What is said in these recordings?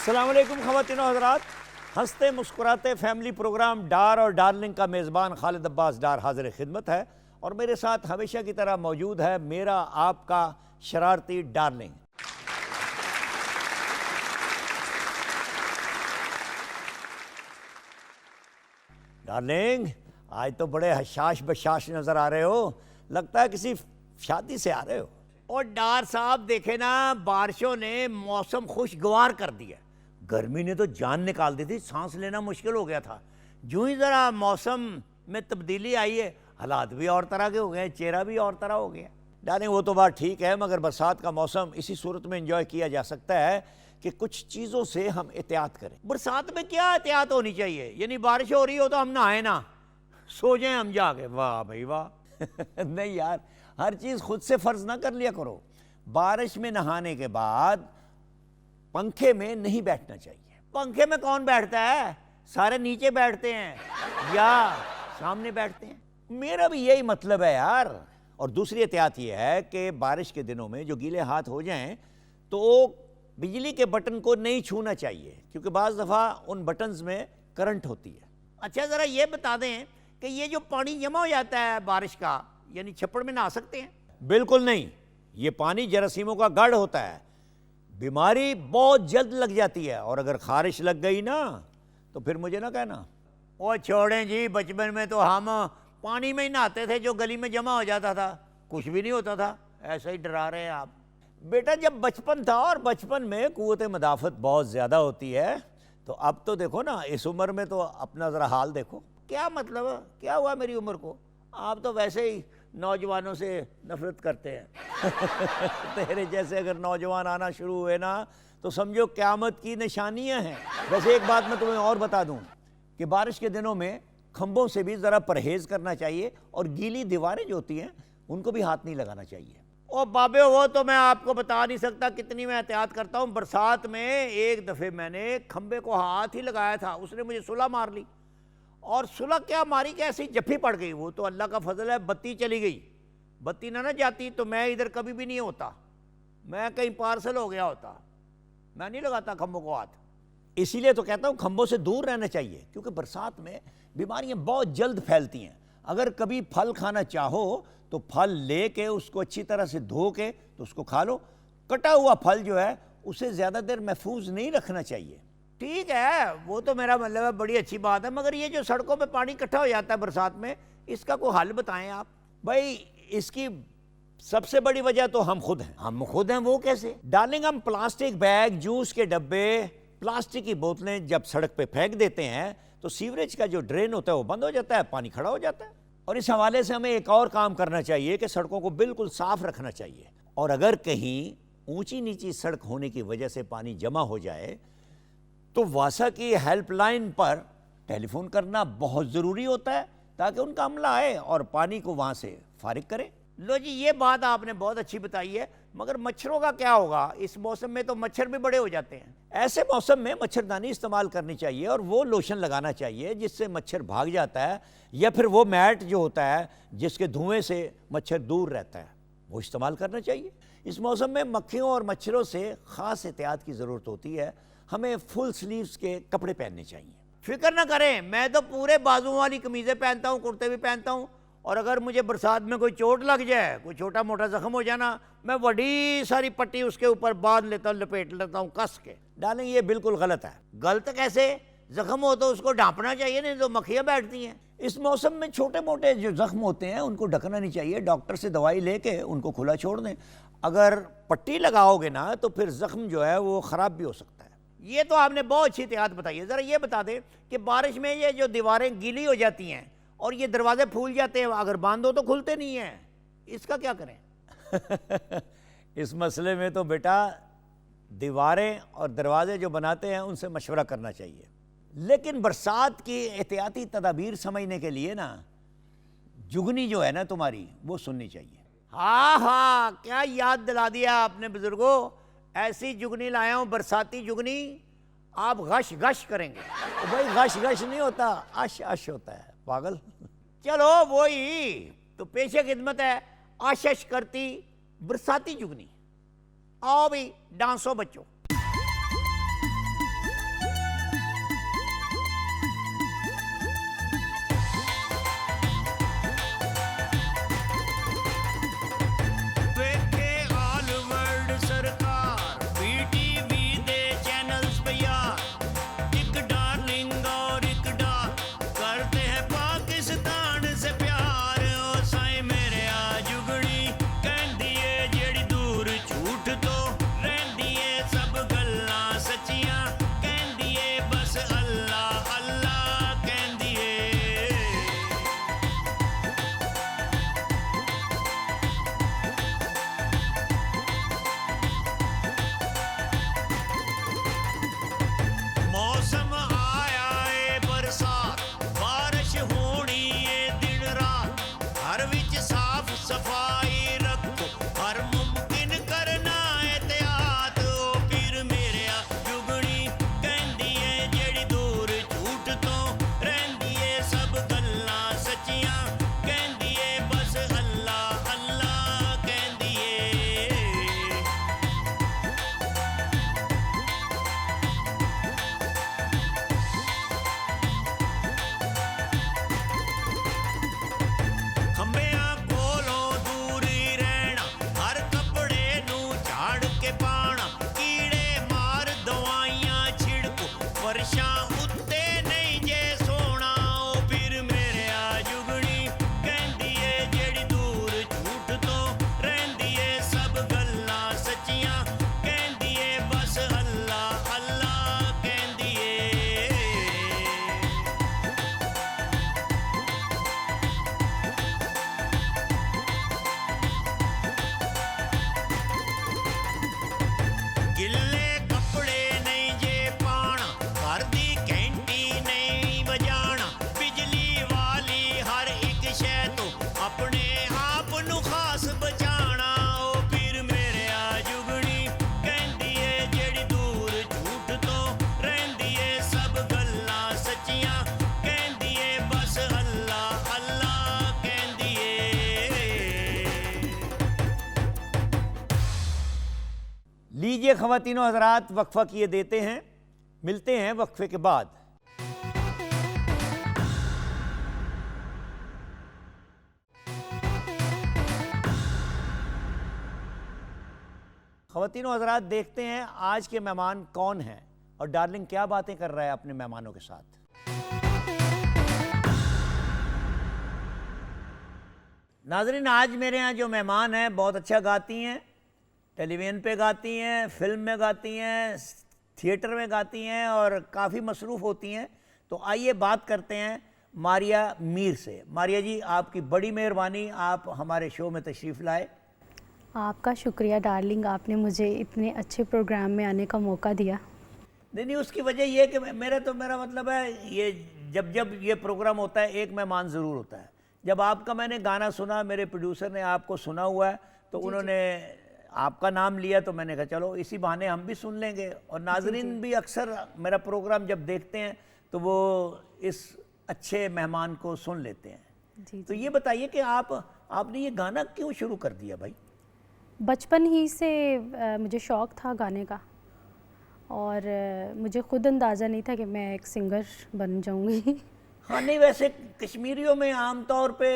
अस्सलाम वालेकुम ख़वातीन और हज़रात। हंसते मुस्कुराते फैमिली प्रोग्राम डार और डार्लिंग का मेज़बान खालिद अब्बास डार हाजिर खिदमत है और मेरे साथ हमेशा की तरह मौजूद है मेरा आपका शरारती डार्लिंग। डार्लिंग, आज तो बड़े हशाश बशाश नज़र आ रहे हो, लगता है किसी शादी से आ रहे हो। और डार साहब देखे ना, बारिशों ने मौसम खुशगवार कर दिया। गर्मी ने तो जान निकाल दी थी, सांस लेना मुश्किल हो गया था। जो ही ज़रा मौसम में तब्दीली आई है, हालात भी और तरह के हो गए, चेहरा भी और तरह हो गया। डार्लिंग वो तो बात ठीक है, मगर बरसात का मौसम इसी सूरत में एंजॉय किया जा सकता है कि कुछ चीज़ों से हम एहतियात करें। बरसात में क्या एहतियात होनी चाहिए? यानी बारिश हो रही हो तो हम नहाए ना, सो जाएं हम जाके। वाह भाई वाह। नहीं यार, हर चीज़ खुद से फ़र्ज ना कर लिया करो। बारिश में नहाने के बाद पंखे में नहीं बैठना चाहिए। पंखे में कौन बैठता है? सारे नीचे बैठते हैं या सामने बैठते हैं। मेरा भी यही मतलब है यार। और दूसरी एहतियात ये है कि बारिश के दिनों में जो गीले हाथ हो जाएं तो बिजली के बटन को नहीं छूना चाहिए, क्योंकि बाज़ दफ़ा उन बटन्स में करंट होती है। अच्छा, ज़रा ये बता दें कि ये जो पानी जमा हो जाता है बारिश का, यानी छप्पड़ में नहा सकते हैं? बिल्कुल नहीं। ये पानी जरासीमों का गढ़ होता है, बीमारी बहुत जल्द लग जाती है, और अगर खारिश लग गई ना तो फिर मुझे ना कहना। वो छोड़ें जी, बचपन में तो हम पानी में ही नहाते थे जो गली में जमा हो जाता था, कुछ भी नहीं होता था। ऐसा ही डरा रहे हैं आप। बेटा, जब बचपन था और बचपन में कुव्वत मदाफ़त बहुत ज़्यादा होती है, तो अब तो देखो ना, इस उम्र में तो अपना ज़रा हाल देखो। क्या मतलब, क्या हुआ मेरी उम्र को? आप तो वैसे ही नौजवानों से नफरत करते हैं। तेरे जैसे अगर नौजवान आना शुरू हुए ना तो समझो क़यामत की निशानियां हैं। वैसे एक बात मैं तुम्हें और बता दूं कि बारिश के दिनों में खंभों से भी ज़रा परहेज़ करना चाहिए, और गीली दीवारें जो होती हैं उनको भी हाथ नहीं लगाना चाहिए। ओ बाबे, वो तो मैं आपको बता नहीं सकता कितनी मैं एहतियात करता हूँ। बरसात में एक दफ़े मैंने खंभे को हाथ ही लगाया था, उसने मुझे सुलह मार ली। और सुलह क्या मारी कि ऐसी जफ्फी पड़ गई। वो तो अल्लाह का फजल है, बत्ती चली गई। बत्ती ना जाती तो मैं इधर कभी भी नहीं होता, मैं कहीं पार्सल हो गया होता। मैं नहीं लगाता खंभों को हाथ। इसीलिए तो कहता हूँ खंभों से दूर रहना चाहिए, क्योंकि बरसात में बीमारियाँ बहुत जल्द फैलती हैं। अगर कभी फल खाना चाहो तो फल ले के उसको अच्छी तरह से धो के तो उसको खा लो। कटा हुआ फल जो है उसे ज़्यादा देर महफूज नहीं रखना चाहिए। ठीक है, वो तो मेरा मतलब है, बड़ी अच्छी बात है। मगर ये जो सड़कों पे पानी इकट्ठा हो जाता है बरसात में, इसका कोई हल बताएं आप। भाई, इसकी सबसे बड़ी वजह तो हम खुद हैं। हम खुद हैं, वो कैसे? डार्लिंग, हम प्लास्टिक बैग, जूस के डब्बे, प्लास्टिक की बोतलें जब सड़क पे फेंक देते हैं तो सीवरेज का जो ड्रेन होता है वो बंद हो जाता है, पानी खड़ा हो जाता है। और इस हवाले से हमें एक और काम करना चाहिए कि सड़कों को बिल्कुल साफ रखना चाहिए। और अगर कहीं ऊंची नीची सड़क होने की वजह से पानी जमा हो जाए तो वासा की हेल्पलाइन पर टेलीफोन करना बहुत ज़रूरी होता है, ताकि उनका अमला आए और पानी को वहाँ से फारिग करे। लो जी, ये बात आपने बहुत अच्छी बताई है। मगर मच्छरों का क्या होगा? इस मौसम में तो मच्छर भी बड़े हो जाते हैं। ऐसे मौसम में मच्छरदानी इस्तेमाल करनी चाहिए, और वो लोशन लगाना चाहिए जिससे मच्छर भाग जाता है, या फिर वो मैट जो होता है जिसके धुएँ से मच्छर दूर रहता है, वो इस्तेमाल करना चाहिए। इस मौसम में मक्खियों और मच्छरों से ख़ास एहतियात की ज़रूरत होती है। हमें फुल स्लीव्स के कपड़े पहनने चाहिए। फिक्र ना करें, मैं तो पूरे बाजुओं वाली कमीज़ें पहनता हूँ, कुर्ते भी पहनता हूँ। और अगर मुझे बरसात में कोई चोट लग जाए, कोई छोटा मोटा जख्म हो जाना, मैं बड़ी सारी पट्टी उसके ऊपर बांध लेता हूँ, लपेट लेता हूँ कस के। डालेंगे, ये बिल्कुल गलत है। गलत कैसे? जख्म हो तो उसको ढांपना चाहिए, नहीं तो मक्खियाँ बैठती हैं। इस मौसम में छोटे मोटे जो जख्म होते हैं उनको ढकना नहीं चाहिए। डॉक्टर से दवाई लेके उनको खुला छोड़ दें। अगर पट्टी लगाओगे ना तो फिर जख्म जो है वो ख़राब भी हो सकता है। ये तो आपने बहुत अच्छी एहतियात बताई है। ज़रा ये बता दें कि बारिश में ये जो दीवारें गीली हो जाती हैं और ये दरवाजे फूल जाते हैं, अगर बांधो तो खुलते नहीं हैं, इसका क्या करें? इस मसले में तो बेटा दीवारें और दरवाजे जो बनाते हैं उनसे मशवरा करना चाहिए। लेकिन बरसात की एहतियाती तदाबीर समझने के लिए ना जुगनी जो है ना तुम्हारी, वो सुननी चाहिए। हाँ हाँ, क्या याद दिला दिया आपने बुजुर्गों। ऐसी जुगनी लाया हूँ, बरसाती जुगनी, आप गश गश करेंगे। तो भाई गश गश नहीं होता, अश अश होता है, पागल। चलो वही तो पेशे खिदमत है, आशश करती बरसाती जुगनी। आओ भाई डांसो बच्चों। गिल्ले कपड़े नहीं जे पाना, घर दी घंटी नहीं बजाना, बिजली वाली हर एक शै तो अपने आप नू खास बचाना। ओ पीर मेरे आ जुगनी कहंदी ए जेड़ी दूर झूठ तो रहंदी ए, सब गल्लां सच्चियां कहंदी ए, बस अल्लाह अल्लाह कहंदी ए। लीजिए ख़वातीनो हज़रात, वक्फा किए देते हैं, मिलते हैं वक्फे के बाद। ख़वातीनो हज़रात, देखते हैं आज के मेहमान कौन हैं और डार्लिंग क्या बातें कर रहा है अपने मेहमानों के साथ। नाज़रीन, आज मेरे यहाँ जो मेहमान हैं बहुत अच्छा गाती हैं, टेलीविज़न पे गाती हैं, फिल्म में गाती हैं, थिएटर में गाती हैं और काफ़ी मसरूफ़ होती हैं। तो आइए बात करते हैं मारिया मीर से। मारिया जी, आपकी बड़ी मेहरबानी, आप हमारे शो में तशरीफ़ लाए। आपका शुक्रिया डार्लिंग, आपने मुझे इतने अच्छे प्रोग्राम में आने का मौका दिया। नहीं, उसकी वजह ये कि मेरा मतलब है, ये जब ये प्रोग्राम होता है एक मेहमान ज़रूर होता है। जब आपका मैंने गाना सुना, मेरे प्रोड्यूसर ने आपको सुना हुआ है, तो उन्होंने आपका नाम लिया, तो मैंने कहा चलो इसी बहाने हम भी सुन लेंगे। और नाजरीन भी अक्सर मेरा प्रोग्राम जब देखते हैं तो वो इस अच्छे मेहमान को सुन लेते हैं। तो ये बताइए कि आपने ये गाना क्यों शुरू कर दिया भाई? बचपन ही से मुझे शौक़ था गाने का और मुझे ख़ुद अंदाज़ा नहीं था कि मैं एक सिंगर बन जाऊंगी। हाँ, नहीं वैसे कश्मीरियों में आम तौर पे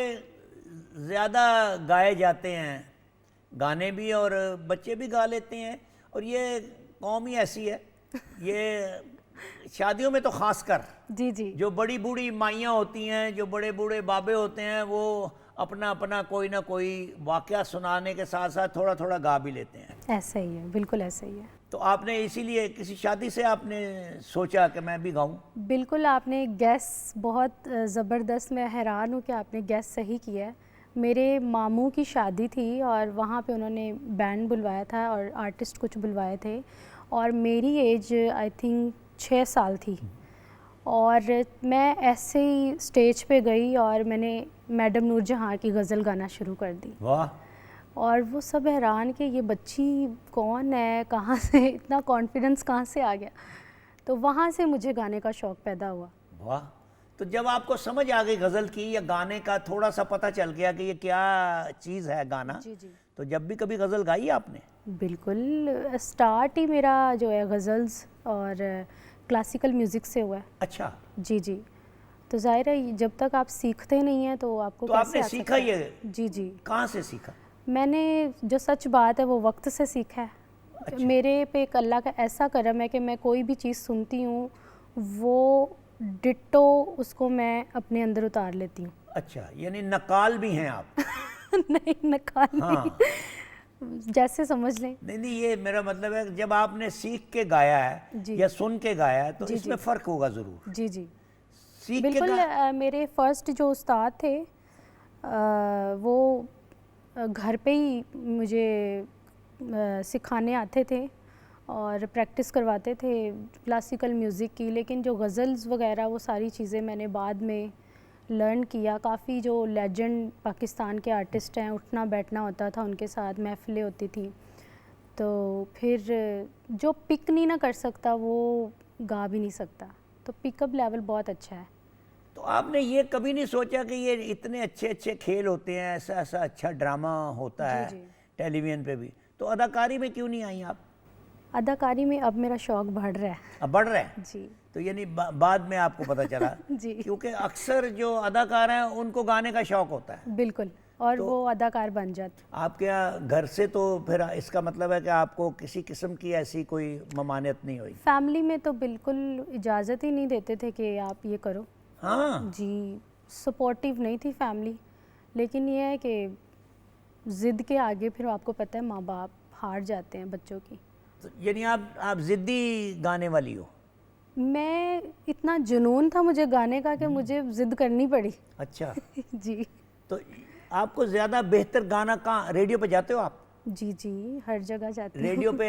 ज़्यादा गाए जाते हैं गाने भी, और बच्चे भी गा लेते हैं, और ये कौम ही ऐसी है। ये शादियों में तो ख़ासकर जी जी, जो बड़ी बूढ़ी माइयाँ होती हैं, जो बड़े बूढ़े बाबे होते हैं, वो अपना अपना कोई ना कोई वाक़या सुनाने के साथ साथ थोड़ा थोड़ा गा भी लेते हैं। ऐसा ही है, बिल्कुल ऐसा ही है। तो आपने इसीलिए किसी शादी से आपने सोचा कि मैं भी गाऊं? बिल्कुल, आपने गैस बहुत ज़बरदस्त, मैं हैरान हूँ कि आपने गैस सही किया है। मेरे मामू की शादी थी और वहाँ पे उन्होंने बैंड बुलवाया था और आर्टिस्ट कुछ बुलवाए थे, और मेरी एज आई थिंक 6 साल थी, और मैं ऐसे ही स्टेज पे गई और मैंने मैडम नूरजहाँ की गज़ल गाना शुरू कर दी। वाह! और वो सब हैरान कि ये बच्ची कौन है, कहाँ से इतना कॉन्फिडेंस कहाँ से आ गया। तो वहाँ से मुझे गाने का शौक़ पैदा हुआ। वाह! तो जब आपको समझ आ गई गज़ल की या गाने का, थोड़ा सा पता चल गया कि ये क्या चीज़ है गाना, जी जी, तो जब भी कभी गज़ल गाई आपने? बिल्कुल, स्टार्ट ही मेरा जो है गज़ल्स और क्लासिकल म्यूज़िक से हुआ है। अच्छा, जी जी, तो ज़ाहिर है जब तक आप सीखते नहीं हैं तो आपको तो कैसे आपने आ सीखा सकता है? ये? जी जी, कहाँ से सीखा? मैंने जो सच बात है वो वक्त से सीखा है। अच्छा। मेरे पे एक अल्लाह का ऐसा करम है कि मैं कोई भी चीज़ सुनती हूँ वो डिट्टो उसको मैं अपने अंदर उतार लेती हूँ। अच्छा, यानी नकाल भी हैं आप? नहीं, नकाल हाँ। नहीं, जैसे समझ लें। नहीं, ये मेरा मतलब है जब आपने सीख के गाया है जी। या सुन के गाया है तो जी, इसमें जी। फ़र्क होगा ज़रूर। जी जी, सीख के बिल्कुल। मेरे फर्स्ट जो उस्ताद थे वो घर पे ही मुझे सिखाने आते थे और प्रैक्टिस करवाते थे क्लासिकल म्यूज़िक की, लेकिन जो गज़ल्स वगैरह वो सारी चीज़ें मैंने बाद में लर्न किया। काफ़ी जो लेजेंड पाकिस्तान के आर्टिस्ट हैं, उठना बैठना होता था उनके साथ, महफ़िलें होती थी, तो फिर जो पिक नहीं ना कर सकता वो गा भी नहीं सकता, तो पिकअप लेवल बहुत अच्छा है। तो आपने ये कभी नहीं सोचा कि ये इतने अच्छे अच्छे खेल होते हैं, ऐसा ऐसा अच्छा ड्रामा होता जी, है जी। टेलीविज़न पे भी, तो अदाकारी में क्यों नहीं आई आप? अदाकारी में अब मेरा शौक़ बढ़ रहा है। अब बढ़ रहे हैं? जी तो यानी बाद में आपको पता चला? जी, क्योंकि अक्सर जो अदाकार हैं उनको गाने का शौक़ होता है। बिल्कुल, और तो वो अदाकार बन जाते। आपके यहाँ घर से तो फिर इसका मतलब है कि आपको किसी किस्म की ऐसी कोई ममानियत नहीं हुई? फैमिली में तो बिल्कुल इजाज़त ही नहीं देते थे कि आप ये करो। हाँ, जी, सपोर्टिव नहीं थी फैमिली, लेकिन ये है कि ज़िद के आगे फिर आपको पता है माँ बाप हार जाते हैं बच्चों की। तो यानी आप ज़िद्दी गाने वाली हो? मैं इतना जुनून था मुझे गाने का कि मुझे ज़िद करनी पड़ी। अच्छा। जी तो आपको ज़्यादा बेहतर गाना कहाँ, रेडियो पे जाते हो आप? जी जी, हर जगह जाती हूँ। रेडियो पे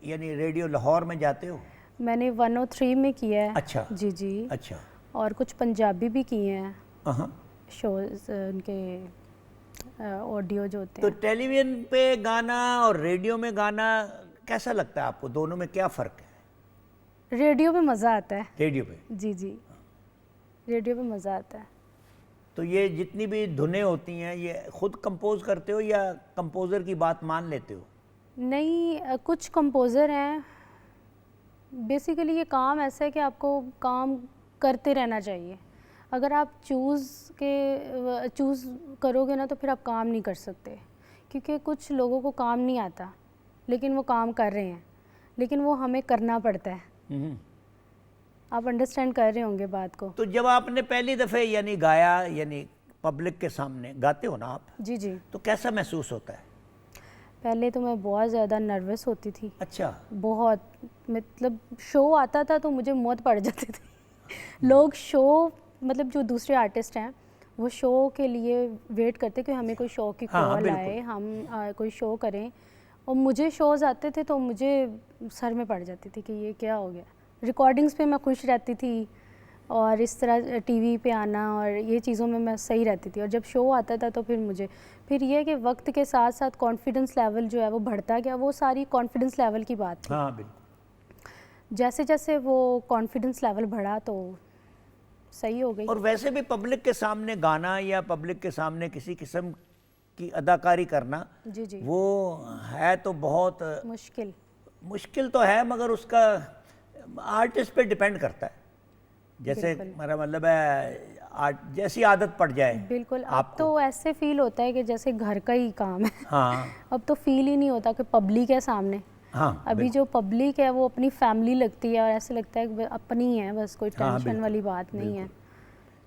यानी रेडियो लाहौर में जाते हो? मैंने 103 में किया है। अच्छा। जी जी। अच्छा। और कुछ पंजाबी भी किए हैं हाँ। शोज, उनके ऑडियो जो होते तो हैं। टेलीविजन पे गाना और रेडियो में गाना कैसा लगता है आपको? दोनों में क्या फ़र्क है? रेडियो पे मज़ा आता है। रेडियो पे? जी जी, रेडियो पे मज़ा आता है। तो ये जितनी भी धुनें होती हैं ये खुद कंपोज करते हो या कंपोज़र की बात मान लेते हो? नहीं, कुछ कंपोज़र हैं। बेसिकली ये काम ऐसा है कि आपको काम करते रहना चाहिए। अगर आप चूज़ करोगे ना तो फिर आप काम नहीं कर सकते, क्योंकि कुछ लोगों को काम नहीं आता लेकिन वो काम कर रहे हैं, लेकिन वो हमें करना पड़ता है। आप अंडरस्टैंड कर रहे होंगे बात को। तो जब आपने पहली दफ़े यानी गाया, यानी पब्लिक के सामने गाते हो ना आप, जी जी। तो कैसा महसूस होता है? पहले तो मैं बहुत ज़्यादा नर्वस होती थी। अच्छा। बहुत, मतलब शो आता था तो मुझे मौत पड़ जाती थी। लोग शो, मतलब जो दूसरे आर्टिस्ट हैं वो शो के लिए वेट करते कि हमें कोई शो की हाँ, कॉल बिल्कुल। आए, हम कोई शो करें। और मुझे शोज़ आते थे तो मुझे सर में पड़ जाती थी कि ये क्या हो गया। रिकॉर्डिंग्स पे मैं खुश रहती थी और इस तरह टीवी पे आना और ये चीज़ों में मैं सही रहती थी। और जब शो आता था तो फिर ये कि वक्त के साथ साथ कॉन्फिडेंस लेवल जो है वो बढ़ता गया। वो सारी कॉन्फिडेंस लेवल की बात थी। हाँ बिल्कुल। जैसे जैसे वो कॉन्फिडेंस लेवल बढ़ा तो सही हो गई। और वैसे भी पब्लिक के सामने गाना या पब्लिक के सामने किसी किस्म की अदाकारी करना, जी जी, वो है तो बहुत मुश्किल तो है, मगर उसका आर्टिस्ट पे डिपेंड करता है। जैसे बिल्कुल। मेरा मतलब है जैसी आदत पड़ जाए बिल्कुल। अब आपको। तो ऐसे फील होता है कि जैसे घर का ही काम है। हाँ अब तो फील ही नहीं होता कि पब्लिक है सामने। हाँ। अभी जो पब्लिक है वो अपनी फैमिली लगती है और ऐसे लगता है कि अपनी है, बस कोई हाँ, टेंशन बिल्कुल, वाली बात नहीं है।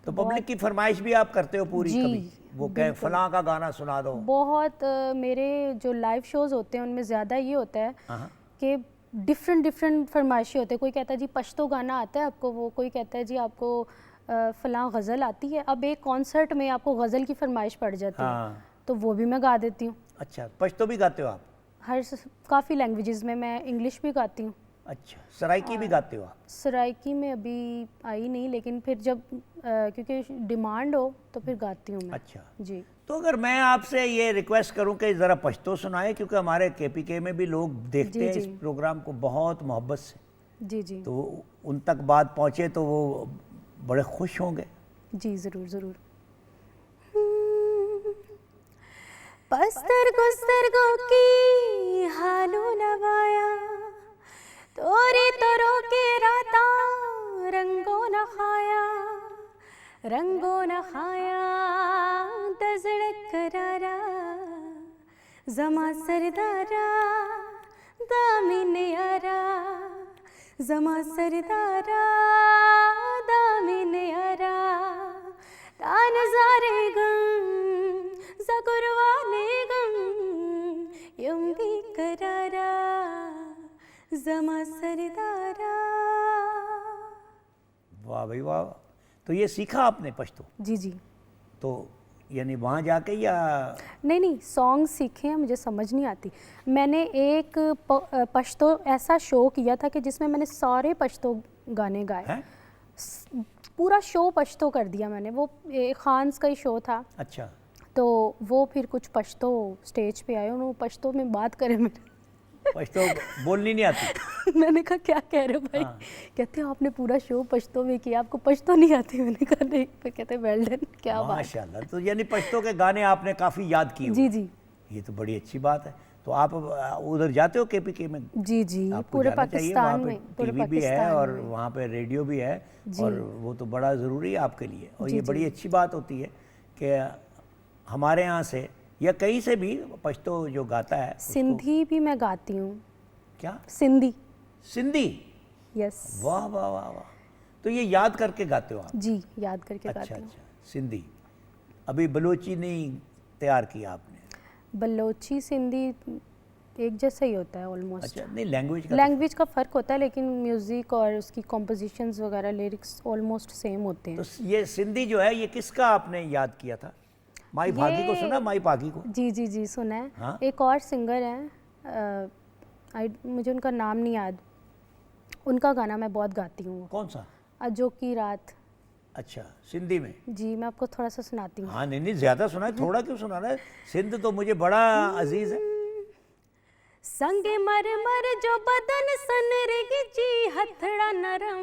तो पब्लिक की फरमाइश भी आप करते हो पूरी? जी, कभी वो कहे बिल्कुल। फलां का गाना सुना दो? बहुत मेरे जो लाइव शोज़ होते हैं उनमें ज़्यादा ये होता है हाँ कि डिफरेंट फरमाइशें होते हैं। कोई कहता है जी पश्तो गाना आता है आपको, वो कोई कहता है जी आपको फ़लाँ गज़ल आती है। अब एक कॉन्सर्ट में आपको गज़ल की फरमाइश पड़ जाती है हाँ। तो वो भी मैं गा देती हूँ। अच्छा, पश्तो भी गाते हो आप? काफ़ी लैंग्वेजेस में, मैं इंग्लिश भी गाती हूँ। अच्छा, सराइकी भी गाते हो आप? सराइकी में अभी आई नहीं, लेकिन फिर जब क्योंकि डिमांड हो तो फिर गाती हूँ मैं। अच्छा। जी। तो अगर मैं आपसे ये रिक्वेस्ट करूं कि ज़रा पश्तो सुनाए, क्योंकि हमारे केपीके में भी लोग देखते जी, हैं जी। इस प्रोग्राम को बहुत मोहब्बत से, जी जी। तो उन तक बात पहुंचे तो वो बड़े खुश होंगे। जी ज़रूर ज़रूर। पस्तर गुस्तर की हालू नवाया तोरी तरो के राता रंगो न खाया दजड़क करारा जमा सरदारा दामिन यारा जमा सरदारा दामिन यारा तान जारे गम जगुरवाले गम यम्बी करारा जमा सरदारा। वाह भाई वाह। तो ये सीखा आपने पश्तो? जी जी। तो यानी वहाँ जाके या? नहीं, सॉन्ग सीखे हैं, मुझे समझ नहीं आती। मैंने एक पश्तो ऐसा शो किया था कि जिसमें मैंने सारे पश्तो गाने गाए हैं? पूरा शो पश्तो कर दिया मैंने। वो खान्स का ही शो था। अच्छा। तो वो फिर कुछ पश्तो स्टेज पे आए, उन्होंने पश्तो में बात करे मेरे। पश्तो बोलनी नहीं आती? मैंने कहा क्या कह रहे हो भाई? हाँ। कहते हो आपने पूरा शो पश्तो में किया, आपको पश्तो नहीं आती? मैंने कहा नहीं। फिर कहते वेल डन, क्या बात। माशाल्लाह। तो यानी पश्तो के गाने आपने काफ़ी याद किए जी हुए। जी ये तो बड़ी अच्छी बात है। तो आप उधर जाते हो केपीके में? जी जी, आपको पूरे जाना चाहिए, पाकिस्तान वहाँ पे में, पूरे टीवी भी है पाकिस्तान और में। वहाँ पे रेडियो भी है, जी। और वो तो बड़ा ज़रूरी है आपके लिए। और जी, ये जी। बड़ी अच्छी बात होती है कि हमारे यहाँ से या कहीं से भी पश्तो जो गाता है उसको- सिंधी भी मैं गाती हूँ। क्या? सिंधी। सिंधी? यस। वाह वाह वाह वाह। तो ये याद करके गाते हो आप? जी, याद करके अच्छा गाती हूँ। अच्छा, सिंधी। अभी बलोची नहीं तैयार किया आपने? बलोची सिंधी एक जैसा ही होता है ऑलमोस्ट। अच्छा, नहीं लैंग्वेज का लैंग्वेज का फ़र्क होता है लेकिन म्यूज़िक और उसकी कॉम्पोजिशंस वगैरह लिरिक्स ऑलमोस्ट सेम होते हैं। तो ये सिंधी जो है ये किसका आपने याद किया था? माई भागी को सुना, माई भागी को? जी जी जी सुना है। हाँ? एक और सिंगर हैं, मुझे उनका नाम नहीं याद, उनका गाना मैं बहुत गाती हूँ। कौन सा? अजो की रात। अच्छा, सिंधी में? जी मैं आपको थोड़ा सा सुनाती हूँ। हाँ, नहीं नहीं, ज़्यादा सुना है, थोड़ा क्यों सुना रहा है? सिंध तो मुझे बड़ा अजीज़ है। संगे मर मर जो बदन सनरगी जी हथड़ा नरम,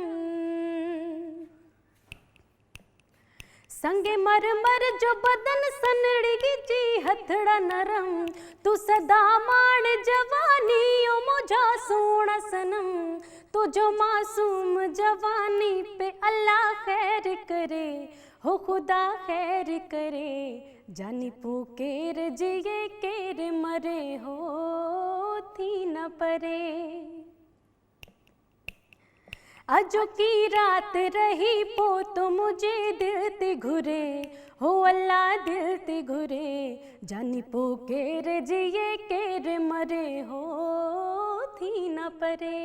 संगे मर मर जो बदन सनरगी जी हथड़ा नरम, तू सदा माण जवानी ओ मुझा सोना सनम, तू जो मासूम जवानी पे अल्लाह खैर करे, हो खुदा खैर करे, जानी पुकेर जिए केर मरे हो थी न परे। अजो की रात रही पो तो मुझे दिल ते घुरे, हो अल्लाह दिल ते घुरे, जानी पुकेर जिए केर मरे हो थी न परे।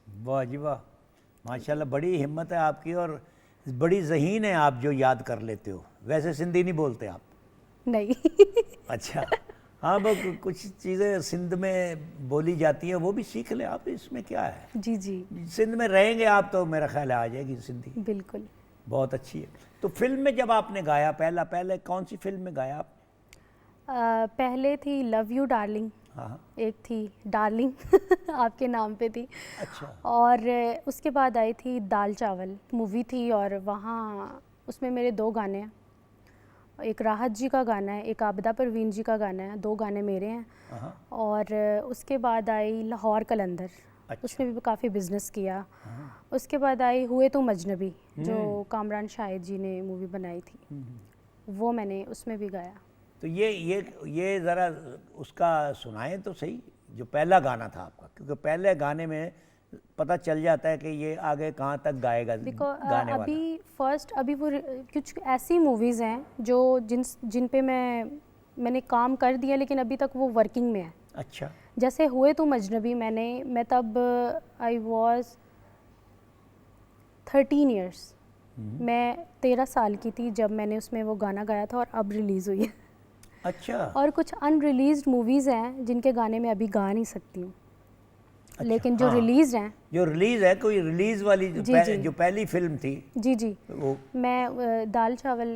वाह जी वाह, माशाल्लाह, बड़ी हिम्मत है आपकी और बड़ी ज़हीन है आप जो याद कर लेते हो। वैसे सिंधी नहीं बोलते आप? नहीं। अच्छा, हाँ, वो कुछ चीज़ें सिंध में बोली जाती हैं, वो भी सीख लें आप, इसमें क्या है। जी जी सिंध में रहेंगे आप तो मेरा ख्याल है आ जाएगी सिंधी। बिल्कुल। बहुत अच्छी है। तो फिल्म में जब आपने गाया, पहले कौन सी फिल्म में गाया आप? पहले थी लव यू डार्लिंग, हाँ। एक थी डार्लिंग आपके नाम पे थी, अच्छा। और उसके बाद आई थी दाल चावल मूवी थी, और वहाँ उसमें मेरे 2 गाने हैं, एक राहत जी का गाना है, एक आबिदा परवीन जी का गाना है, 2 गाने मेरे हैं। हाँ। और उसके बाद आई लाहौर कलंदर, अच्छा। उसमें भी काफ़ी बिजनेस किया। उसके बाद आई हुए तुम अजनबी, जो कामरान शाहिद जी ने मूवी बनाई थी, वो मैंने उसमें भी गाया। तो ये ज़रा उसका सुनाएं तो सही, जो पहला गाना था आपका, क्योंकि पहले गाने में पता चल जाता है कि ये आगे कहाँ तक गाएगा गाने वाला। अभी वो कुछ ऐसी मूवीज़ हैं जो जिन पे मैंने काम कर दिया, लेकिन अभी तक वो वर्किंग में है। अच्छा। जैसे हुए तुम अजनबी, मैं तब आई वॉज 13 ईयर्स, मैं 13 साल की थी जब मैंने उसमें वो गाना गाया था, और अब रिलीज़ हुई है। अच्छा। और कुछ अनरिलीज्ड मूवीज़ हैं जिनके गाने मैं अभी गा नहीं सकती हूँ। अच्छा, लेकिन जो रिलीज हैं, जो रिलीज है, कोई रिलीज वाली जो पहली फिल्म थी, जी जी, वो मैं दाल चावल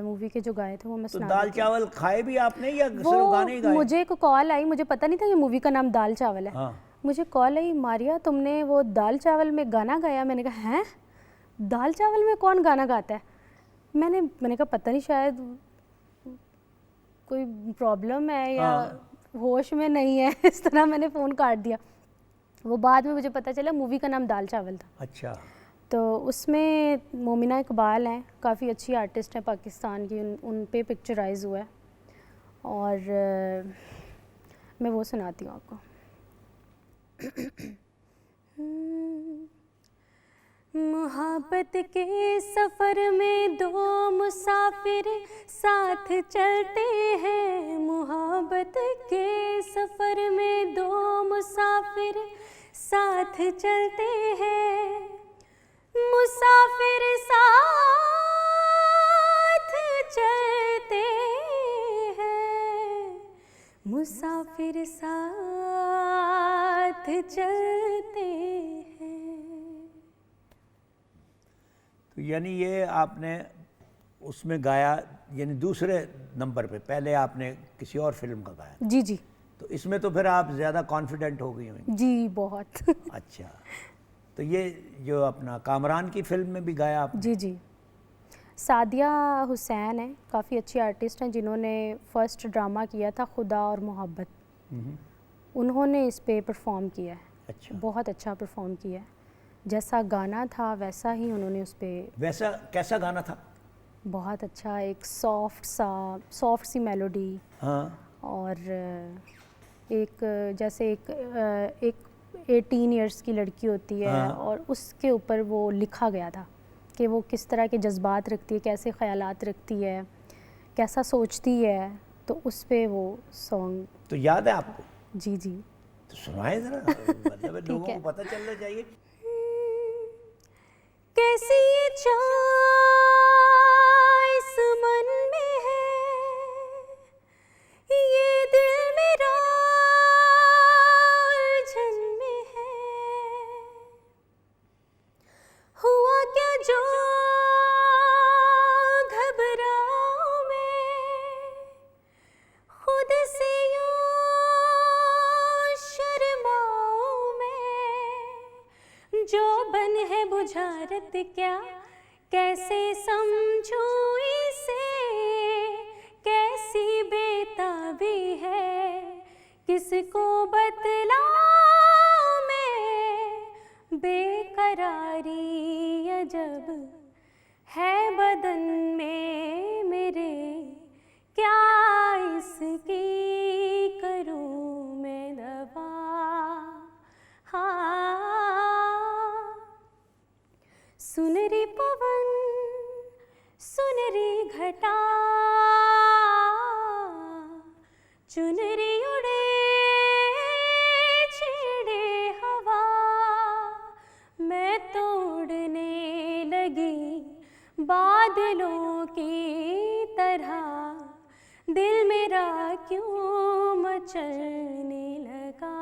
मूवी के जो गाए थे वो मैं सुना। तो दाल चावल खाए भी आपने या सिर्फ गाने ही गाए? मुझे एक कॉल आई, मुझे पता नहीं था कि मूवी का नाम दाल चावल है। हाँ। मुझे कॉल आई, मारिया तुमने वो दाल चावल में गाना गाया। मैंने कहा हैं, दाल चावल में कौन गाना गाता है? मैंने कहा पता नहीं, शायद कोई प्रॉब्लम है या होश में नहीं है, इस तरह मैंने फ़ोन काट दिया। वो बाद में मुझे पता चला मूवी का नाम दाल चावल था। अच्छा। तो उसमें मोमिना इकबाल हैं, काफ़ी अच्छी आर्टिस्ट हैं पाकिस्तान की, उन पे पिक्चराइज हुआ है, और मैं वो सुनाती हूँ आपको। मोहब्बत के सफ़र में 2 मुसाफिर साथ चलते हैं, मोहब्बत के सफ़र में 2 मुसाफिर साथ चलते हैं, मुसाफिर साथ चलते हैं, मुसाफिर साथ चलते हैं। तो यानी ये आपने उसमें गाया, यानी दूसरे नंबर पे, पहले आपने किसी और फिल्म का गाया? जी जी। तो इसमें तो फिर आप ज़्यादा कॉन्फिडेंट हो गई होंगी? जी बहुत। अच्छा, तो ये जो अपना कामरान की फिल्म में भी गाया आपने? जी जी। सादिया हुसैन है, काफ़ी अच्छी आर्टिस्ट हैं, जिन्होंने फर्स्ट ड्रामा किया था खुदा और मोहब्बत, उन्होंने इस पे परफॉर्म किया है। अच्छा। बहुत अच्छा परफॉर्म किया है, जैसा गाना था वैसा ही उन्होंने उस पे। वैसा कैसा गाना था? बहुत अच्छा, एक सॉफ्ट सी मेलोडी। हाँ। और एक जैसे एक 18 इयर्स की लड़की होती है, हाँ। और उसके ऊपर वो लिखा गया था कि वो किस तरह के जज्बात रखती है, कैसे ख्यालात रखती है, कैसा सोचती है, तो उस पे वो सॉन्ग। तो याद है आपको? जी जी। तो सुनाए ज़रा, मतलब लोगों को पता चलना चाहिए। कैसी ये चाह इस मन में है, मोहब्बत क्या कैसे समझूं इसे, कैसी बेताबी है किसको बतलाऊं मैं, बेकरारी अजब है बदन में मेरे, क्या इसकी करूं मैं दवा। हाँ, सुन रे पवन सुन रे घटा, चुनरी उड़े छेड़े हवा, मैं तो उड़ने लगी बादलों की तरह, दिल मेरा क्यों मचलने लगा।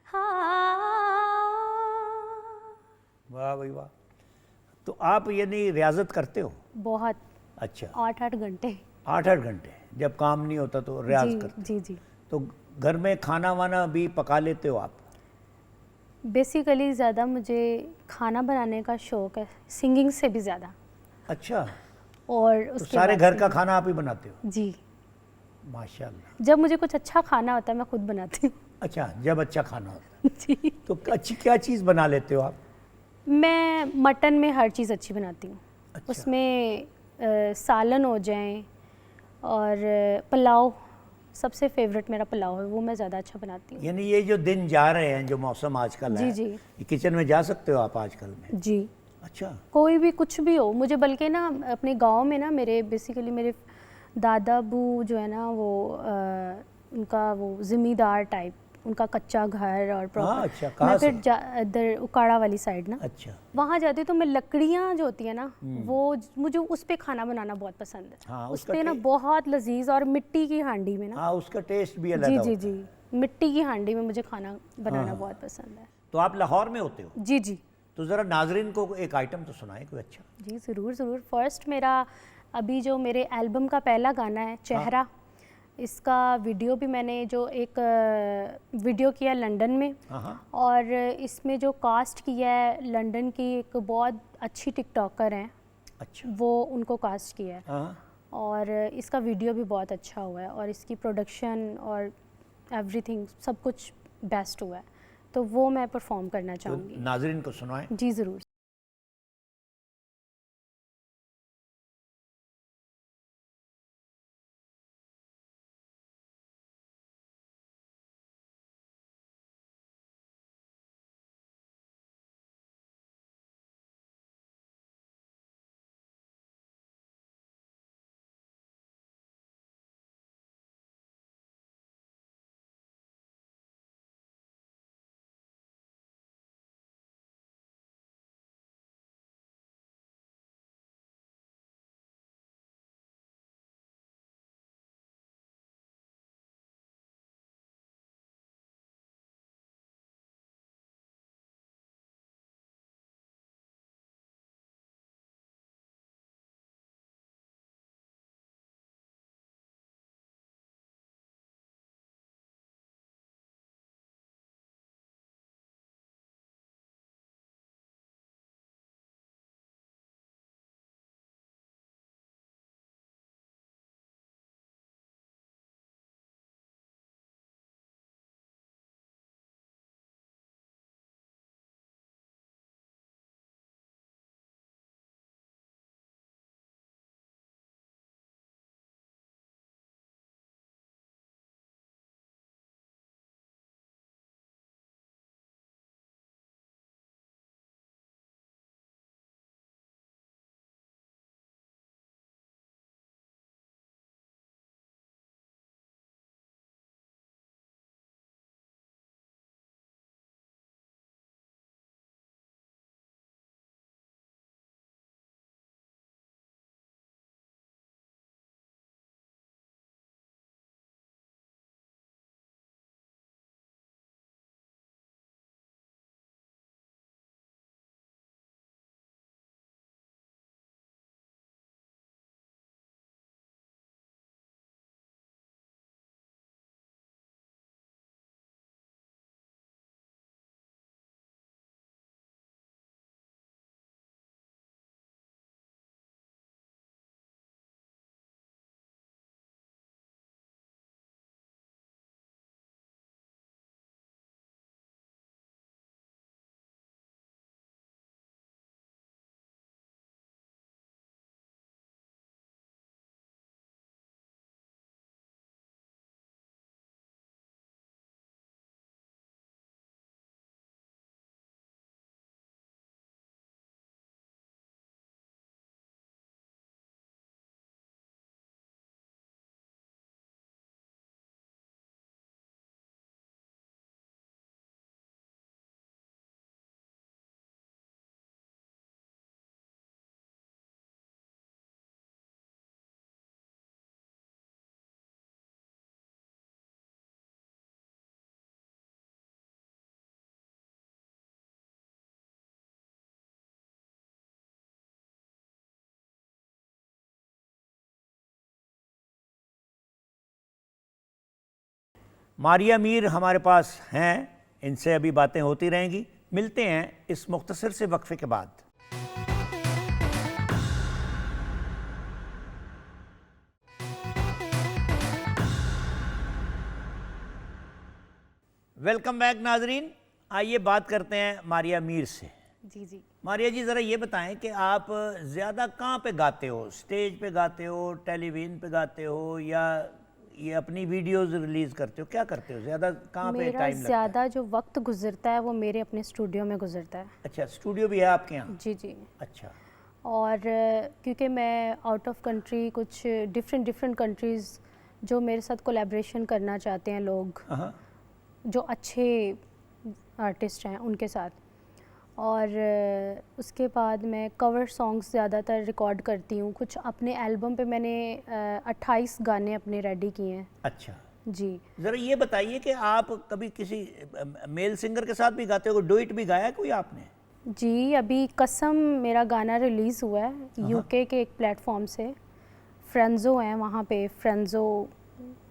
हाँ। वाह भाई वाह। तो आप यानी रियाजत करते हो? बहुत। अच्छा, 8-8 घंटे। 8-8 घंटे जब काम नहीं होता तो रियाज जी करते? जी जी। तो घर में खाना वाना भी पका लेते हो आप? बेसिकली ज़्यादा मुझे खाना बनाने का शौक़ है, सिंगिंग से भी ज़्यादा। अच्छा, और तो उसके सारे बाद घर का singing। खाना आप ही बनाते हो? जी। माशाल्लाह। जब मुझे कुछ अच्छा खाना होता है मैं खुद बनाती हूँ। अच्छा, जब अच्छा खाना होता जी। है तो अच्छी क्या चीज़ बना लेते हो आप? मैं मटन में हर चीज़ अच्छी बनाती हूँ। अच्छा। उसमें सालन हो जाएं और पुलाव, सबसे फेवरेट मेरा पुलाव है, वो मैं ज़्यादा अच्छा बनाती हूँ। यानी ये जो दिन जा रहे हैं, जो मौसम आजकल जी है, जी ये किचन में जा सकते हो आप आजकल में? जी। अच्छा। कोई भी कुछ भी हो, मुझे बल्कि ना अपने गांव में ना मेरे बेसिकली मेरे दादा अबू जो है ना वो उनका वो ज़मींदार टाइप, उनका कच्चा घर और हाँ, प्रॉपर। अच्छा, मैं कहाँ फिर से? इधर उकाड़ा वाली साइड ना, अच्छा। वहाँ जाती हूँ तो मैं लकड़ियाँ जो होती है ना वो मुझे उस पे खाना बनाना बहुत पसंद है। हाँ, उस उसका पे ना बहुत लजीज, और मिट्टी की हांडी में ना। हाँ, उसका टेस्ट भी अलग जी होता जी है। जी, मिट्टी की हांडी में मुझे खाना बनाना हाँ। बहुत पसंद है। तो आप लाहौर में होते हो? जी जी तो ज़रा नाजरीन को एक आइटम तो सुनाए कोई अच्छा। जी, ज़रूर ज़रूर। फर्स्ट मेरा अभी जो मेरे एल्बम का पहला गाना है चेहरा, इसका वीडियो भी मैंने जो एक वीडियो किया लंदन में, हाँ हाँ। और इसमें जो कास्ट किया है लंदन की एक बहुत अच्छी टिकटॉकर हैं, अच्छा। वो उनको कास्ट किया है। हाँ। और इसका वीडियो भी बहुत अच्छा हुआ है और इसकी प्रोडक्शन और एवरीथिंग सब कुछ बेस्ट हुआ है, तो वो मैं परफॉर्म करना तो चाहूँगी। नाजरीन को सुनाएं। जी ज़रूर। मारिया मीर हमारे पास हैं, इनसे अभी बातें होती रहेंगी। मिलते हैं इस मुख्तसर से वक्फे के बाद। वेलकम बैक नाजरीन। आइए बात करते हैं मारिया मीर से। जी जी। मारिया जी, ज़रा ये बताएं कि आप ज़्यादा कहाँ पे गाते हो? स्टेज पे गाते हो, टेलीविज़न पे गाते हो, या ये अपनी वीडियोस रिलीज़ करते हो? क्या करते हो? ज़्यादा कहाँ पे मेरा टाइम लगता है? ज़्यादा जो वक्त गुजरता है वो मेरे अपने स्टूडियो में गुजरता है। अच्छा, स्टूडियो भी है आपके यहाँ? जी जी। अच्छा। और क्योंकि मैं आउट ऑफ कंट्री कुछ डिफरेंट कंट्रीज़ जो मेरे साथ कोलैबोरेशन करना चाहते हैं लोग, हाँ। जो अच्छे आर्टिस्ट हैं उनके साथ, और उसके बाद मैं कवर सॉन्ग्स ज़्यादातर रिकॉर्ड करती हूँ। कुछ अपने एल्बम पे मैंने 28 गाने अपने रेडी किए हैं। अच्छा जी। ज़रा ये बताइए कि आप कभी किसी मेल सिंगर के साथ भी गाते हो? डुएट भी गाया है कोई आपने? जी, अभी कसम मेरा गाना रिलीज़ हुआ है यूके के एक प्लेटफॉर्म से। फ्रेंज़ो हैं वहाँ पे, फ्रेंज़ो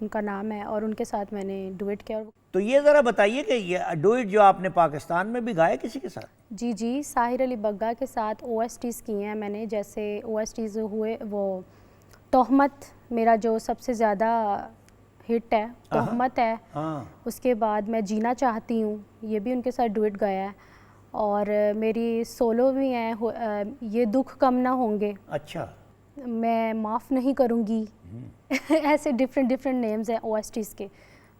उनका नाम है, और उनके साथ मैंने डुएट किया। तो ये ज़रा बताइए कि ये डुएट जो आपने पाकिस्तान में भी गाया किसी के साथ? जी जी, साहिर अली बग्गा के साथ OSTs किए हैं मैंने। जैसे OSTs हुए वो तोहमत, मेरा जो सबसे ज़्यादा हिट है, तोहमत है। हाँ। उसके बाद मैं जीना चाहती हूँ, ये भी उनके साथ डुएट गाया है। और मेरी सोलो भी हैं, ये दुख कम ना होंगे, अच्छा। मैं माफ़ नहीं करूँगी ऐसे डिफरेंट नेम्स हैं OSTs के,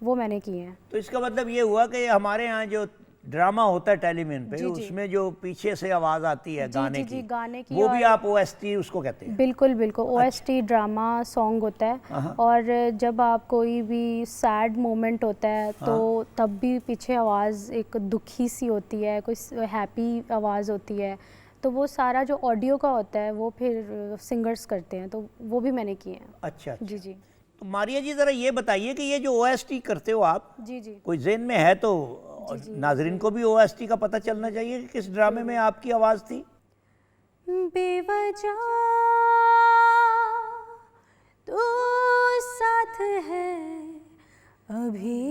वो मैंने किए हैं। तो इसका मतलब ये हुआ कि हमारे यहाँ जो ड्रामा होता है टेलीविजन पे, जी, जी। उसमें जो पीछे से आवाज़ आती है जी, गाने जी, जी, की, गाने की, वो भी और आप OST उसको कहते हैं? बिल्कुल बिल्कुल, OST ड्रामा सॉन्ग होता है। और जब आप कोई भी सैड मोमेंट होता है तो तब भी पीछे आवाज़ एक दुखी सी होती है, कोई हैप्पी आवाज़ होती है, तो वो सारा जो ऑडियो का होता है वो फिर सिंगर्स करते हैं, तो वो भी मैंने किए हैं। अच्छा। जी जी। तो मारिया जी, ज़रा ये बताइए कि ये जो OST करते हो आप, जी जी। कोई जेन में है तो नाजरीन को भी OST का पता चलना चाहिए कि किस ड्रामे में आपकी आवाज़ थी। बेवजह तू साथ है, अभी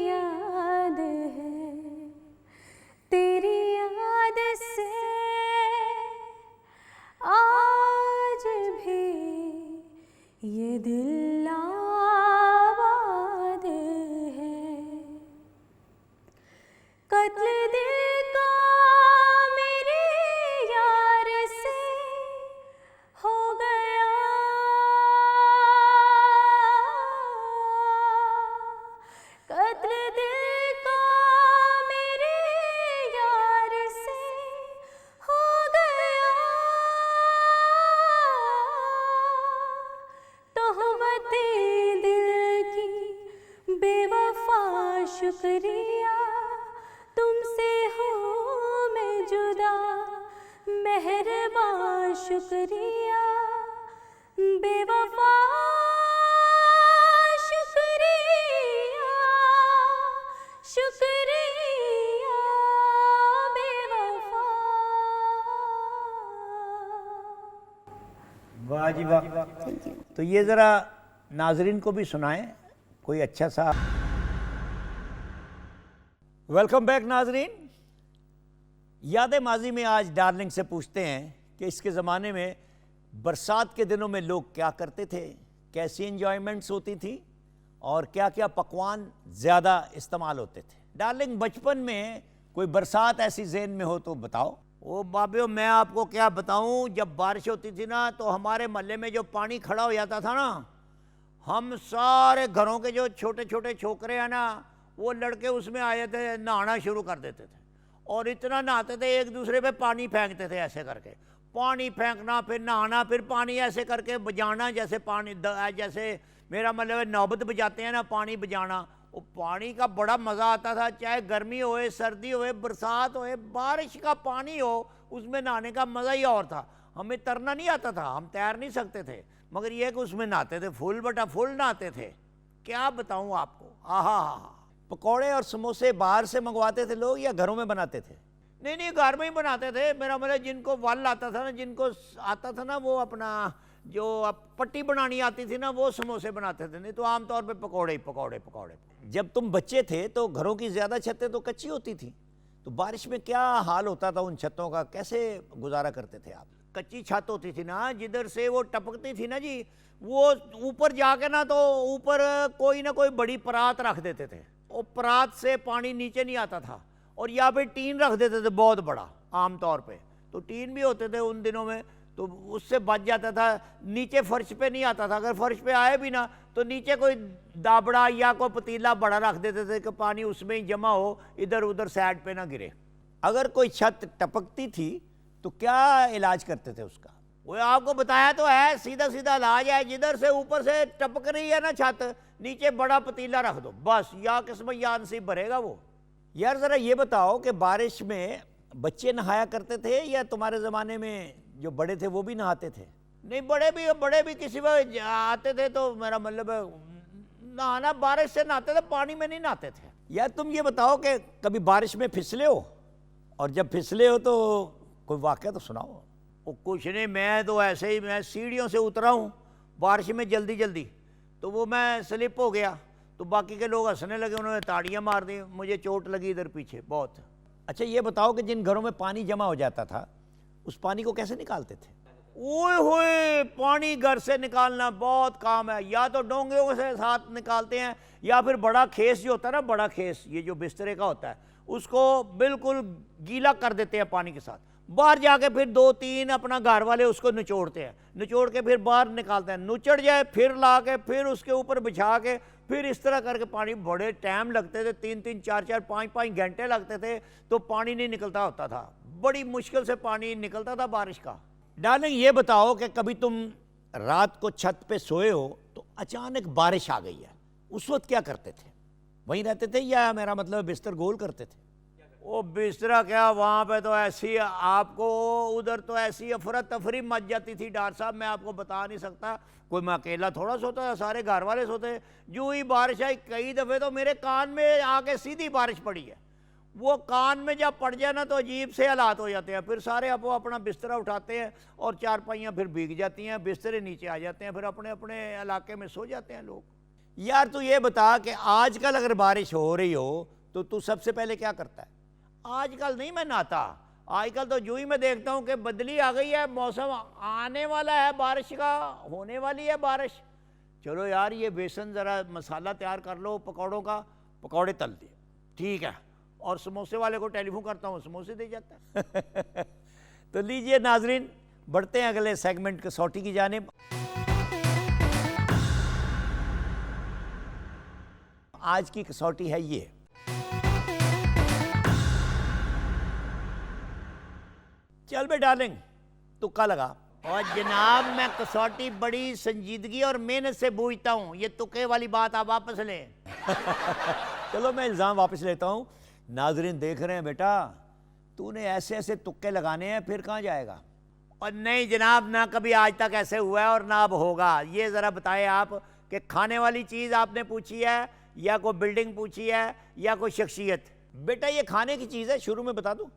याद है, तेरी याद से आज भी ये दिल आबाद है। कत्ल दिल का मेरे यार से हो गया, कत्ल दिल का मेरे यार से हो गया, तोहमते दिल की बेवफा शुक्रिया, तुमसे हूँ मैं जुदा, मेहरबान शुक्रिया, बेवफा शुक्रिया, शुक्रिया बेवफा। वाह जी वाह। तो ये ज़रा नाजरीन को भी सुनाएं कोई अच्छा सा। वेलकम बैक नाजरीन। याद माजी में आज डार्लिंग से पूछते हैं कि इसके ज़माने में बरसात के दिनों में लोग क्या करते थे, कैसी इंजॉयमेंट्स होती थी, और क्या क्या पकवान ज़्यादा इस्तेमाल होते थे। डार्लिंग, बचपन में कोई बरसात ऐसी ज़हन में हो तो बताओ। ओ बाबियो, मैं आपको क्या बताऊं, जब बारिश होती थी ना तो हमारे मोहल्ले में जो पानी खड़ा हो जाता था ना, हम सारे घरों के जो छोटे छोटे छोकरे हैं ना, वो लड़के उसमें आए थे, नहाना शुरू कर देते थे, और इतना नहाते थे, एक दूसरे पे पानी फेंकते थे, ऐसे करके पानी फेंकना, फिर नहाना, फिर पानी ऐसे करके बजाना, जैसे पानी जैसे मेरा मतलब है नौबत बजाते हैं ना, पानी बजाना। वो पानी का बड़ा मज़ा आता था, चाहे गर्मी होए, सर्दी होए, बरसात होए, बारिश का पानी हो, उसमें नहाने का मज़ा ही और था। हमें तरना नहीं आता था, हम तैर नहीं सकते थे, मगर यह कि उसमें नहाते थे, फुल बटा फुल नहाते थे। क्या बताऊँ आपको, आहा हा। पकौड़े और समोसे बाहर से मंगवाते थे लोग या घरों में बनाते थे? नहीं, घर में ही बनाते थे। मेरा मतलब जिनको वाल आता था ना, जिनको आता था ना, वो अपना जो अब पट्टी बनानी आती थी ना, वो समोसे बनाते थे, नहीं तो आमतौर पे पकौड़े ही पकौड़े पकौड़े। जब तुम बच्चे थे तो घरों की ज़्यादा छतें तो कच्ची होती थी, तो बारिश में क्या हाल होता था उन छतों का, कैसे गुजारा करते थे आप? कच्ची छत होती थी ना, जिधर से वो टपकती थी ना जी, वो ऊपर जाके ना तो ऊपर कोई ना कोई बड़ी परात रख देते थे, और परात से पानी नीचे नहीं आता था, और या फिर टीन रख देते थे बहुत बड़ा आमतौर पे, तो टीन भी होते थे उन दिनों में, तो उससे बच जाता था, नीचे फर्श पे नहीं आता था। अगर फर्श पे आए भी ना तो नीचे कोई दाबड़ा या कोई पतीला बड़ा रख देते थे कि पानी उसमें ही जमा हो, इधर उधर साइड पे ना गिरे। अगर कोई छत टपकती थी तो क्या इलाज करते थे उसका? वो आपको बताया तो है, सीधा सीधा इलाज है, जिधर से ऊपर से टपक रही है ना छत, नीचे बड़ा पतीला रख दो बस, या किस्मत या नसीब भरेगा वो। यार ज़रा ये बताओ कि बारिश में बच्चे नहाया करते थे या तुम्हारे ज़माने में जो बड़े थे वो भी नहाते थे? नहीं, बड़े भी किसी वक्त आते थे, तो मेरा मतलब नहाना बारिश से नहाते थे, पानी में नहीं नहाते थे। यार तुम ये बताओ कि कभी बारिश में फिसले हो, और जब फिसले हो तो कोई वाक़या तो सुनाओ। वो कुछ नहीं, मैं तो ऐसे ही, मैं सीढ़ियों से उतरा हूँ बारिश में जल्दी जल्दी, तो वो मैं स्लिप हो गया, तो बाकी के लोग हंसने लगे, उन्होंने ताड़ियाँ मार दी, मुझे चोट लगी इधर पीछे बहुत। अच्छा ये बताओ कि जिन घरों में पानी जमा हो जाता था उस पानी को कैसे निकालते थे? ओए होए, पानी घर से निकालना बहुत काम है, या तो डोंगे से साथ निकालते हैं, या फिर बड़ा खेस जो होता है ना, बड़ा खेस ये जो बिस्तरे का होता है, उसको बिल्कुल गीला कर देते हैं पानी के साथ, बाहर जाके फिर 2-3 अपना घर वाले उसको निचोड़ते हैं, निचोड़ के फिर बाहर निकालते हैं, नुचड़ जाए फिर ला के फिर उसके ऊपर बिछा के फिर इस तरह करके पानी, बड़े टाइम लगते थे, 3-3 4-4 5-5 घंटे लगते थे, तो पानी नहीं निकलता होता था, बड़ी मुश्किल से पानी निकलता था बारिश का। डार्लिंग ये बताओ कि कभी तुम रात को छत पे सोए हो तो अचानक बारिश आ गई है, उस वक्त क्या करते थे? वहीं रहते थे या मेरा मतलब बिस्तर गोल करते थे? ओ बिस्तरा क्या, वहाँ पे तो ऐसी आपको, उधर तो ऐसी अफरा तफरी मच जाती थी डॉक्टर साहब, मैं आपको बता नहीं सकता। कोई मैं अकेला थोड़ा सोता था, सारे घर वाले सोते। जो ही बारिश आई, कई दफ़े तो मेरे कान में आके सीधी बारिश पड़ी है, वो कान में जब पड़ जाए ना तो अजीब से हालात हो जाते हैं, फिर सारे आपो अपना बिस्तरा उठाते हैं और चारपाइयाँ फिर भीग जाती हैं, बिस्तरे नीचे आ जाते हैं, फिर अपने अपने इलाके में सो जाते हैं लोग। यार तू ये बता कि आजकल अगर बारिश हो रही हो तो तू सबसे पहले क्या करता है? आजकल नहीं मैं नहाता, आजकल तो जो ही मैं देखता हूँ कि बदली आ गई है, मौसम आने वाला है बारिश का, होने वाली है बारिश, चलो यार ये बेसन ज़रा मसाला तैयार कर लो पकौड़ों का, पकौड़े तल दिए, ठीक है, और समोसे वाले को टेलीफोन करता हूँ, समोसे दे जाता है। तो लीजिए नाजरीन, बढ़ते हैं अगले सेगमेंट कसौटी की जानिब। आज की कसौटी है ये, चल बे डार्लिंग तुक्का लगा। और जनाब मैं कसौटी बड़ी संजीदगी और मेहनत से बूझता हूँ, ये तुक्के वाली बात आप वापस लें। चलो मैं इल्ज़ाम वापस लेता हूँ। नाजरीन देख रहे हैं बेटा, तूने ऐसे ऐसे तुक्के लगाने हैं, फिर कहाँ जाएगा? और नहीं जनाब, ना कभी आज तक ऐसे हुआ है और ना अब होगा। ये ज़रा बताएं आप कि खाने वाली चीज़ आपने पूछी है या कोई बिल्डिंग पूछी है या कोई शख्सियत? बेटा ये खाने की चीज़ है, शुरू में बता दूँ।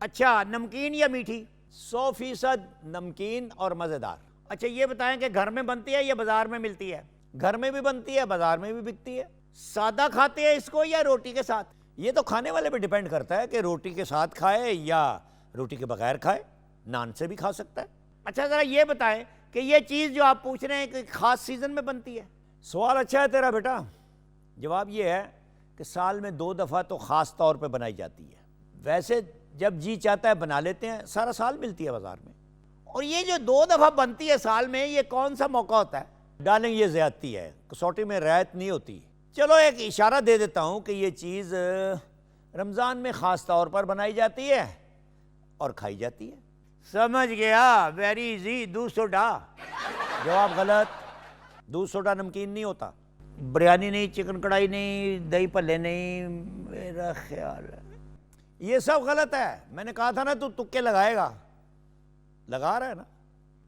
अच्छा, नमकीन या मीठी? 100% नमकीन और मज़ेदार। अच्छा ये बताएं कि घर में बनती है या बाज़ार में मिलती है? घर में भी बनती है, बाज़ार में भी बिकती है। सादा खाते हैं इसको या रोटी के साथ? ये तो खाने वाले पे डिपेंड करता है कि रोटी के साथ खाए या रोटी के बगैर खाए, नान से भी खा सकता है। अच्छा ज़रा ये बताएं कि ये चीज़ जो आप पूछ रहे हैं कि ख़ास सीज़न में बनती है? सवाल अच्छा है तेरा बेटा। जवाब ये है कि साल में 2 दफ़ा तो ख़ास तौर पे बनाई जाती है, वैसे जब जी चाहता है बना लेते हैं, सारा साल मिलती है बाज़ार में। और ये जो 2 दफ़ा बनती है साल में, ये कौन सा मौका होता है? डार्लिंग ये ज़्यादती है, कसौटी में रियायत नहीं होती। चलो एक इशारा दे देता हूँ कि ये चीज़ रमज़ान में ख़ास तौर पर बनाई जाती है और खाई जाती है। समझ गया, वेरी इजी, दूध सोडा। जवाब गलत, दूध सोडा नमकीन नहीं होता। बिरयानी नहीं, चिकन कढ़ाई नहीं, दही भल्ले नहीं, मेरा ख्याल है ये सब गलत है। मैंने कहा था ना तू तुक्के लगाएगा, लगा रहा है ना।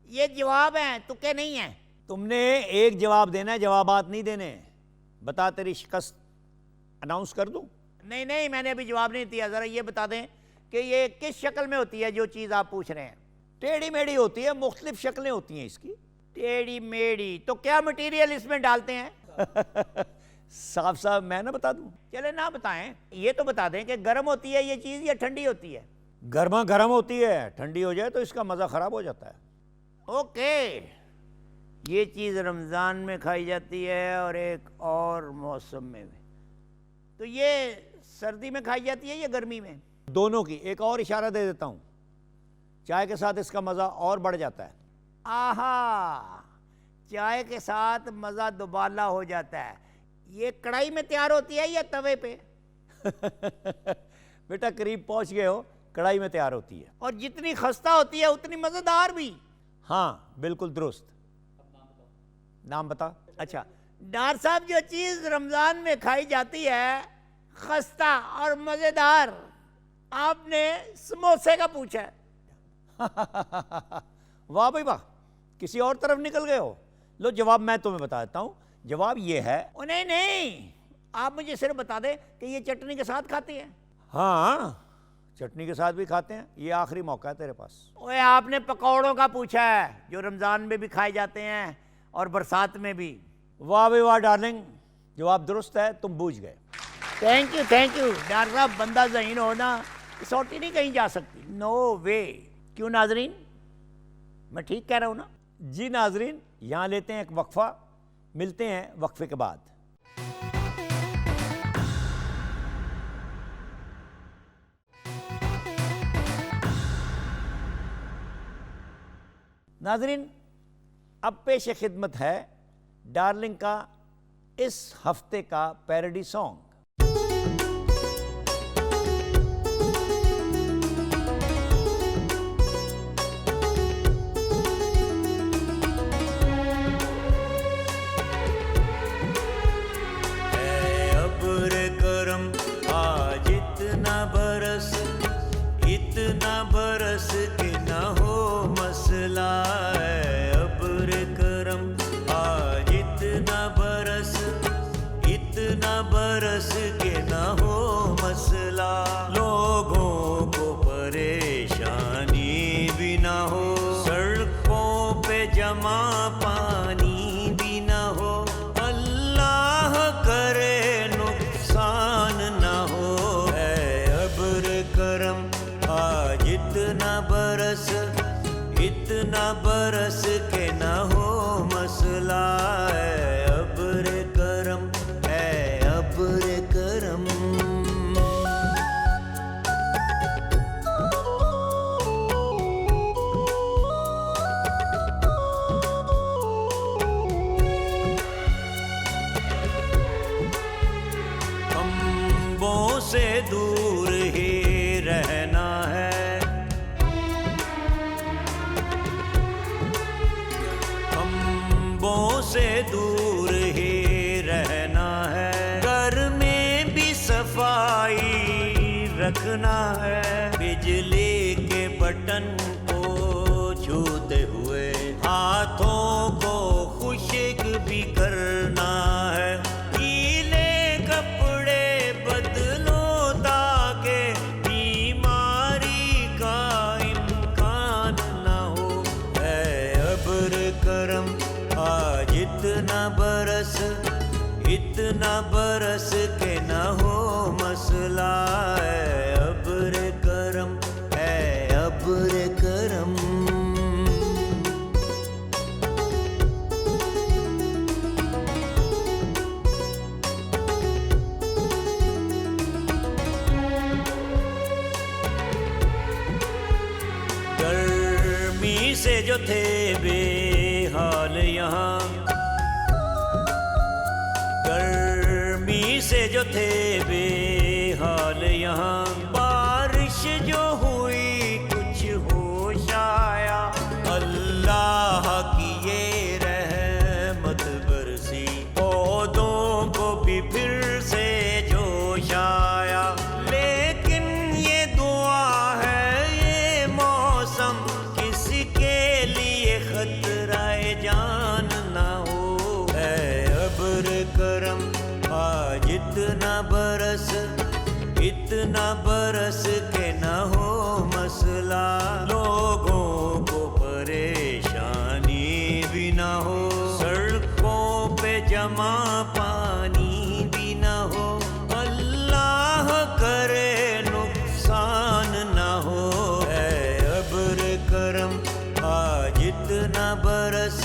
ये जवाब है, तुक्के नहीं है। तुमने एक जवाब देना है, जवाबात नहीं देने। बता तेरी शिकस्त अनाउंस कर दूं? नहीं नहीं, मैंने अभी जवाब नहीं दिया। ज़रा ये बता दें कि ये किस शक्ल में होती है जो चीज़ आप पूछ रहे हैं? टेढ़ी मेढ़ी होती है, मुख्तलिफ शक्लें होती हैं इसकी। टेढ़ी मेढ़ी, तो क्या मटेरियल इसमें डालते हैं? साफ साफ मैं ना बता दूं? चले ना बताएं, ये तो बता दें कि गर्म होती है ये चीज या ठंडी होती है? गर्मा गर्म होती है, ठंडी हो जाए तो इसका मजा खराब हो जाता है। ओके, ये चीज रमजान में खाई जाती है और एक और मौसम में भी। तो ये सर्दी में खाई जाती है या गर्मी में? दोनों की। एक और इशारा दे देता हूं, चाय के साथ इसका मजा और बढ़ जाता है। आहा, चाय के साथ मजा दुबाला हो जाता है। ये कढ़ाई में तैयार होती है या तवे पे? बेटा करीब पहुंच गए हो, कढ़ाई में तैयार होती है। और जितनी खस्ता होती है उतनी मजेदार भी। हाँ बिल्कुल दुरुस्त। नाम बता। अच्छा डार साहब, जो चीज रमजान में खाई जाती है खस्ता और मजेदार, आपने समोसे का पूछा है। वाह भाई वाह, किसी और तरफ निकल गए हो। लो जवाब मैं तुम्हें बता देता हूं। जवाब ये है, ओ नहीं नहीं, आप मुझे सिर्फ बता दें कि ये चटनी के साथ खाते हैं। हाँ चटनी के साथ भी खाते हैं। ये आखिरी मौका है तेरे पास। ओए आपने पकौड़ों का पूछा है, जो रमजान में भी खाए जाते हैं और बरसात में भी। वाह भाई वाह डार्लिंग, जवाब दुरुस्त है, तुम बूझ गए। थैंक यू डॉक्टर साहब, बंदा ज़हीन हो ना, सौटी नहीं कहीं जा सकती। नो वे। क्यों नाजरीन, मैं ठीक कह रहा हूं ना? जी नाजरीन, यहां लेते हैं एक वक्फा, मिलते हैं वक्फे के बाद। नाजरीन, अब पेश खिदमत है डार्लिंग का इस हफ्ते का पैरोडी सॉन्ग। इतना बरस के ना हो मसला है। अब्र करम आज इतना बरस के ना हो मसला। लोगों को परेशानी भी ना हो, सड़कों पे जमा पानी भी ना हो। अल्लाह करे नुकसान ना हो। है अब्र करम आज इतना बरस के ना हो मसला है। अब्र करम है अब्र करम। खंभों से दूर ही रहना है। से दूर ही रहना है। घर में भी सफाई रखना है। बिजली के बटन को छूते हुए हाथों को खुश्क भी करना है। गीले कपड़े बदलो ताकि बीमारी का इम्कान ना हो। है अब्र करम आज इतना बरस के ना हो मसला है। अब्र करम है अब्र करम। गर्मी से जो थे बेहाल यहाँ, गर्मी से जो थे बेहाल यहाँ, बारिश जो हुई कुछ होश आया। अल्लाह की ये रहमत बरसी, पौधों को भी फिर से जोश आया। लेकिन ये दुआ है ये मौसम किसके लिए खतराए जान ना हो। है अब्र करम आज इतना बरस के ना हो मसला। लोगों को परेशानी भी ना जमा पानी भी न हो, अल्लाह करे नुकसान न हो। है अब्र करम आज इतना बरस